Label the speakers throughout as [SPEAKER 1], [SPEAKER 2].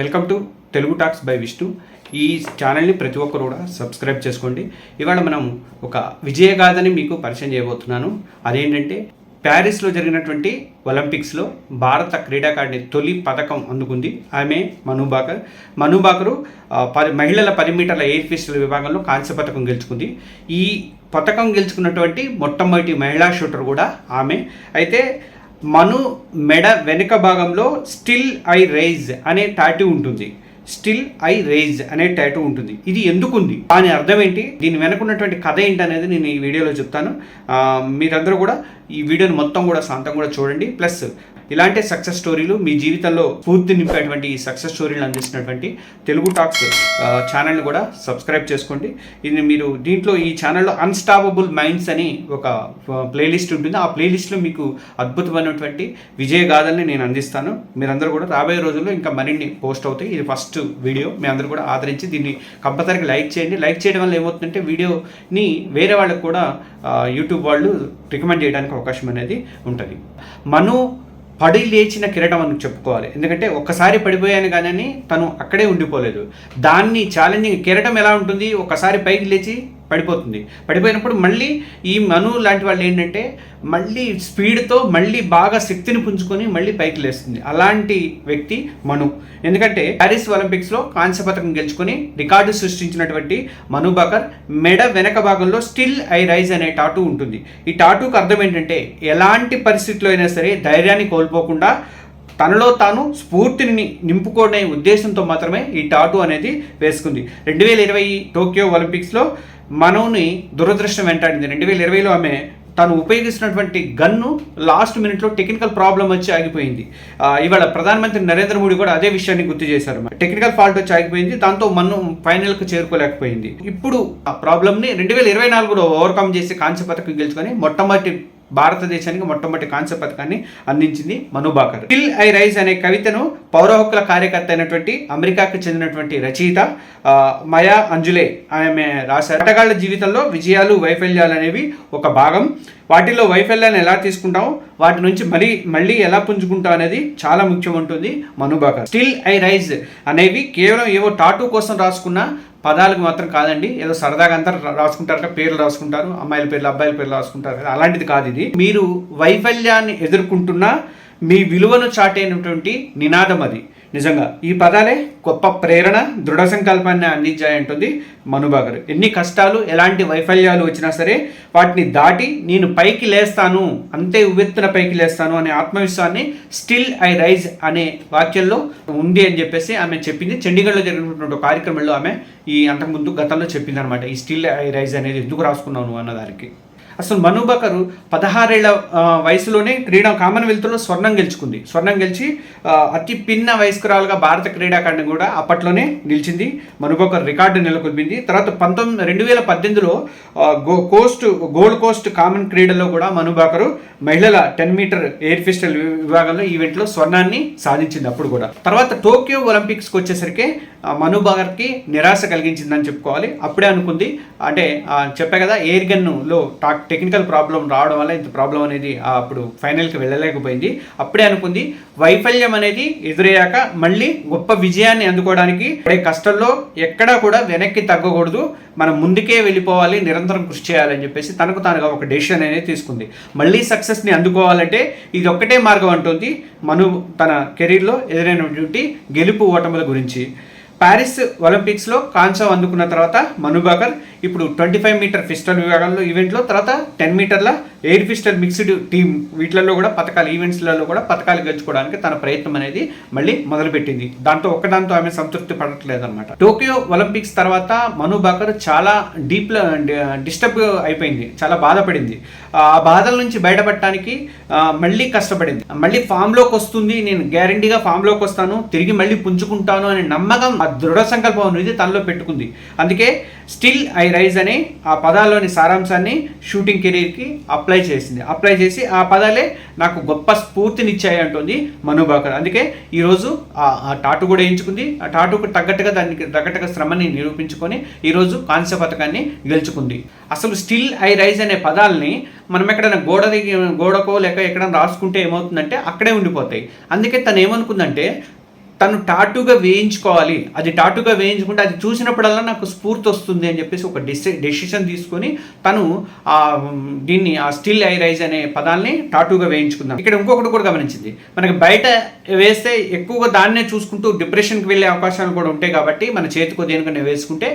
[SPEAKER 1] Welcome to Telugu talks by Vishnu. ఈ ఛానల్ని ప్రతి ఒక్కరు కూడా సబ్స్క్రైబ్ చేసుకోండి. ఇవాళ మనం ఒక విజయగాథని మీకు పరిచయం చేయబోతున్నాను. అదేంటంటే ప్యారిస్లో జరిగినటువంటి ఒలింపిక్స్లో భారత క్రీడాకారిణి తొలి పథకం అందుకుంది. ఆమె మను బాకరు మహిళల 10 మీటర్ల ఎయిర్ పిస్టల్ విభాగంలో కాంస్య పథకం గెలుచుకుంది. ఈ పథకం గెలుచుకున్నటువంటి మొట్టమొదటి మహిళా షూటర్ కూడా ఆమె. అయితే మను మెడ వెనుక భాగంలో స్టిల్ ఐ రైజ్ అనే టాటూ ఉంటుంది. స్టిల్ ఐ రైజ్ అనే టాటూ ఉంటుంది. ఇది ఎందుకుంది, దాని అర్థం ఏంటి, దీని వెనుకున్నటువంటి కథ ఏంటి అనేది నేను ఈ వీడియోలో చెప్తాను. మీరందరూ కూడా ఈ వీడియోని మొత్తం కూడా శాంతం కూడా చూడండి. ప్లస్ ఇలాంటి సక్సెస్ స్టోరీలు మీ జీవితంలో పూర్తి నింపేటువంటి ఈ సక్సెస్ స్టోరీలు అందిస్తున్నటువంటి తెలుగు టాక్స్ ఛానల్ని కూడా సబ్స్క్రైబ్ చేసుకోండి. ఇది మీరు దీంట్లో ఈ ఛానల్లో అన్స్టాపబుల్ మైండ్స్ అని ఒక ప్లేలిస్ట్ ఉంటుంది. ఆ ప్లేలిస్ట్లో మీకు అద్భుతమైనటువంటి విజయగాథల్ని నేను అందిస్తాను. మీరందరూ కూడా రాబోయే రోజుల్లో ఇంకా మరిన్ని పోస్ట్ అవుతాయి. ఇది ఫస్ట్ వీడియో. మీ అందరూ కూడా ఆదరించి దీన్ని కంపల్సరీగా లైక్ చేయండి. లైక్ చేయడం వల్ల ఏమవుతుందంటే వీడియోని వేరే వాళ్ళకు కూడా యూట్యూబ్ వాళ్ళు రికమెండ్ చేయడానికి అవకాశం అనేది ఉంటుంది. మను పడి లేచిన కిరీటం అని చెప్పుకోవాలి. ఎందుకంటే ఒక్కసారి పడిపోయాను కానీ తను అక్కడే ఉండిపోలేదు. దాన్ని ఛాలెంజింగ్ కిరీటం ఎలా ఉంటుంది, ఒకసారి పైకి లేచి పడిపోయినప్పుడు మళ్ళీ ఈ మను లాంటి వాళ్ళు ఏంటంటే మళ్ళీ స్పీడ్తో మళ్ళీ బాగా శక్తిని పుంజుకొని మళ్ళీ పైకి లేస్తుంది. అలాంటి వ్యక్తి మను. ఎందుకంటే ప్యారిస్ ఒలింపిక్స్లో కాంస్య పథకం గెలుచుకొని రికార్డు సృష్టించినటువంటి మను బాకర్ మెడ వెనక భాగంలో స్టిల్ ఐ రైజ్ అనే టాటూ ఉంటుంది. ఈ టాటూకి అర్థం ఏంటంటే ఎలాంటి పరిస్థితుల్లో అయినా సరే ధైర్యాన్ని కోల్పోకుండా తనలో తాను స్ఫూర్తిని నింపుకునే ఉద్దేశంతో మాత్రమే ఈ టాటూ అనేది వేసుకుంది. 2020 టోక్యో ఒలింపిక్స్లో మనుని దురదృష్టం వెంటాడింది. 2020లో ఆమె తను ఉపయోగిస్తున్నటువంటి గన్ను లాస్ట్ మినిట్లో టెక్నికల్ ప్రాబ్లం వచ్చి ఆగిపోయింది. ఇవాళ ప్రధానమంత్రి నరేంద్ర మోడీ కూడా అదే విషయాన్ని గుర్తు చేశారు. టెక్నికల్ ఫాల్ట్ వచ్చి ఆగిపోయింది, దాంతో మను ఫైనల్కు చేరుకోలేకపోయింది. ఇప్పుడు ఆ ప్రాబ్లమ్ని 2024లో ఓవర్కమ్ చేసి కాంస్య పథకం గెలుచుకొని భారతదేశానికి మొట్టమొదటి కాంస్య పథకాన్ని అందించింది మను బాకర్. స్టిల్ ఐ రైజ్ అనే కవితను పౌర హక్కుల కార్యకర్త అయినటువంటి అమెరికాకు చెందినటువంటి రచయిత మయా అంజులే ఆమె రాశారు. ఆటగాళ్ల జీవితంలో విజయాలు వైఫల్యాలు అనేవి ఒక భాగం. వాటిలో వైఫల్యాన్ని ఎలా తీసుకుంటామో వాటి నుంచి మళ్ళీ ఎలా పుంజుకుంటాం అనేది చాలా ముఖ్యం ఉంటుంది మను బాకర్. స్టిల్ ఐ రైజ్ అనేవి కేవలం ఏవో టాటూ కోసం రాసుకున్న పదాలకు మాత్రం కాదండి. ఏదో సరదాగా అంతా రాసుకుంటారు కదా, పేర్లు రాసుకుంటారు, అమ్మాయిల పేర్లు అబ్బాయిల పేర్లు రాసుకుంటారు కదా, అలాంటిది కాదు ఇది. మీరు వైఫల్యాన్ని ఎదుర్కొంటున్నా మీ విలువను చాటేనటువంటి నినాదం అది. నిజంగా ఈ పదాలే గొప్ప ప్రేరణ, దృఢ సంకల్పాన్ని అందించాయంటుంది మను బాకర్. ఎన్ని కష్టాలు ఎలాంటి వైఫల్యాలు వచ్చినా సరే వాటిని దాటి నేను పైకి లేస్తాను, అంతే ఉవ్వెత్తున పైకి లేస్తాను అనే ఆత్మవిశ్వాసాన్ని స్టిల్ ఐ రైజ్ అనే వాక్యంలో ఉంది అని చెప్పేసి ఆమె చెప్పింది. చండీగఢ్లో జరిగినటువంటి కార్యక్రమంలో ఆమె అంతకుముందు గతంలో చెప్పింది అనమాట. ఈ స్టిల్ ఐ రైజ్ అనేది ఎందుకు రాసుకున్నాను అన్నదానికి. అసలు మను బాకర్ 16 ఏళ్ల వయసులోనే కామన్వెల్త్లో స్వర్ణం గెలిచి అతి పిన్న వయస్కురాలుగా భారత క్రీడాకారిణి కూడా అప్పట్లోనే నిలిచింది. మను బాకర్ రికార్డు నెలకొల్పింది. తర్వాత 2018లో గోల్డ్ కోస్ట్ కామన్ క్రీడల్లో కూడా మను బాకర్ మహిళల 10 మీటర్ ఎయిర్ పిస్టల్ విభాగంలో ఈవెంట్లో స్వర్ణాన్ని సాధించింది. అప్పుడు కూడా తర్వాత టోక్యో ఒలింపిక్స్కి వచ్చేసరికి మను బాకర్కి నిరాశ కలిగించిందని చెప్పుకోవాలి. అప్పుడే అనుకుంది, అంటే చెప్పా కదా, ఎయిర్ గన్నులో టెక్నికల్ ప్రాబ్లం రావడం వల్ల ఇంత ప్రాబ్లం అనేది అప్పుడు ఫైనల్కి వెళ్ళలేకపోయింది. అప్పుడే అనుకుంది వైఫల్యం అనేది ఎదురయ్యాక మళ్ళీ గొప్ప విజయాన్ని అందుకోవడానికి కష్టంలో ఎక్కడా కూడా వెనక్కి తగ్గకూడదు, మనం ముందుకే వెళ్ళిపోవాలి, నిరంతరం కృషి చేయాలని చెప్పేసి తనకు తానుగా ఒక డెసిషన్ అనేది తీసుకుంది. మళ్ళీ సక్సెస్ని అందుకోవాలంటే ఇది ఒక్కటే మార్గం అంటుంది మను తన కెరీర్లో ఎదురైనటువంటి గెలుపు ఓటముల గురించి. ప్యారిస్ ఒలింపిక్స్లో కాంస్యం అందుకున్న తర్వాత మను బాకర్ ఇప్పుడు 25 మీటర్ పిస్టల్ విభాగంలో ఈవెంట్లో, తర్వాత 10 మీటర్ల ఎయిర్ పిస్టల్ మిక్స్డ్ టీమ్ వీటిలలో కూడా ఈవెంట్స్లలో కూడా పథకాలు గెలుచుకోవడానికి తన ప్రయత్నం అనేది మళ్ళీ మొదలుపెట్టింది. దాంతో ఆమె సంతృప్తి పడట్లేదన్నమాట. టోక్యో ఒలింపిక్స్ తర్వాత మను బాకర్ చాలా డిస్టర్బ్ అయిపోయింది, చాలా బాధపడింది. ఆ బాధల నుంచి బయటపడటానికి మళ్ళీ కష్టపడింది. మళ్ళీ ఫామ్లోకి వస్తుంది, నేను గ్యారంటీగా ఫామ్లోకి వస్తాను, తిరిగి మళ్ళీ పుంజుకుంటాను అనే నమ్మకం, ఆ దృఢ సంకల్పం అనేది తనలో పెట్టుకుంది. అందుకే స్టిల్ ఐ రైజ్ అనే ఆ పదాల్లోని సారాంశాన్ని షూటింగ్ కెరీర్కి అప్లై చేసి ఆ పదాలే నాకు గొప్ప స్ఫూర్తినిచ్చాయి అంటుంది మను బాకర్. అందుకే ఈరోజు ఆ టాటూ కూడా ఎంచుకుంది. ఆ టాటూకు తగ్గట్టుగా శ్రమని నిరూపించుకొని ఈరోజు కాంస్య పథకాన్ని గెలుచుకుంది. అసలు స్టిల్ ఐ రైజ్ అనే పదాలని మనం ఎక్కడైనా గోడకో లేక ఎక్కడైనా రాసుకుంటే ఏమవుతుందంటే అక్కడే ఉండిపోతాయి. అందుకే తను ఏమనుకుందంటే తను టాటూగా వేయించుకోవాలి, అది టాటూగా వేయించుకుంటే అది చూసినప్పుడల్లా నాకు స్ఫూర్తి వస్తుంది అని చెప్పేసి ఒక డెసిషన్ తీసుకొని తను దీన్ని ఆ స్టిల్ ఐ రైజ్ అనే పదాన్ని టాటూగా వేయించుకుందాం. ఇక్కడ ఇంకొకటి కూడా గమనించింది, మనకి బయట వేస్తే ఎక్కువగా దాన్నే చూసుకుంటూ డిప్రెషన్కి వెళ్ళే అవకాశాలు కూడా ఉంటాయి కాబట్టి మన చేతికో దేనికన్నా వేసుకుంటే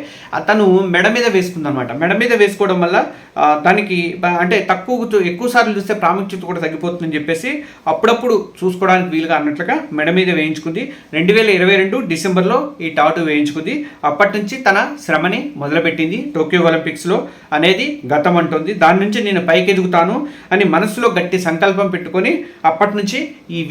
[SPEAKER 1] తను మెడ మీద వేసుకుందనమాట. మెడ మీద వేసుకోవడం వల్ల దానికి అంటే ఎక్కువ సార్లు చూస్తే ప్రాముఖ్యత కూడా తగ్గిపోతుందని చెప్పేసి అప్పుడప్పుడు చూసుకోవడానికి వీలుగా అన్నట్లుగా మెడ మీద వేయించుకుంది. 2022 డిసెంబర్లో ఈ టాటూ వేయించుకుంది. అప్పటి నుంచి తన శ్రమని మొదలుపెట్టింది. టోక్యో ఒలింపిక్స్లో అనేది గతం అంటుంది. దాని నుంచి నేను పైకి ఎదుగుతాను అని మనసులో గట్టి సంకల్పం పెట్టుకొని అప్పటి నుంచి ఈ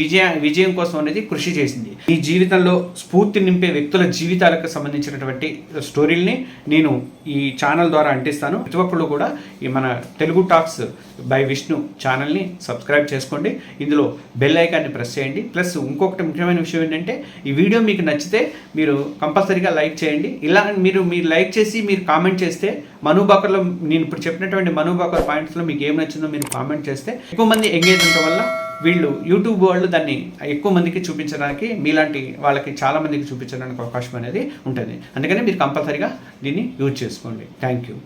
[SPEAKER 1] విజయం కోసం అనేది కృషి చేసింది. ఈ జీవితంలో స్ఫూర్తి నింపే వ్యక్తుల జీవితాలకు సంబంధించినటువంటి స్టోరీల్ని నేను ఈ ఛానల్ ద్వారా అంటిస్తాను. ప్రతి ఒక్కళ్ళు కూడా ఈ మన తెలుగు టాక్స్ బై విష్ణు ఛానల్ని సబ్స్క్రైబ్ చేసుకోండి. ఇందులో బెల్ ఐకాన్ని ప్రెస్ చేయండి. ప్లస్ ఇంకొకటి ముఖ్యమైన విషయం ఏంటంటే, ఈ వీడియో మీకు నచ్చితే మీరు కంపల్సరీగా లైక్ చేయండి. ఇలా మీరు లైక్ చేసి మీరు కామెంట్ చేస్తే మనుబాకర్లో నేను ఇప్పుడు చెప్పినటువంటి మనుబాకర్ పాయింట్స్లో మీకు ఏం నచ్చిందో మీరు కామెంట్ చేస్తే ఎక్కువ మంది ఎంగేజ్ ఉండటం వల్ల యూట్యూబ్ వాళ్ళు దాన్ని ఎక్కువ మందికి చూపించడానికి, మీలాంటి వాళ్ళకి చాలా మందికి చూపించడానికి అవకాశం అనేది ఉంటుంది. అందుకని మీరు కంపల్సరీగా దీన్ని యూజ్ చేసుకోండి. Thank you.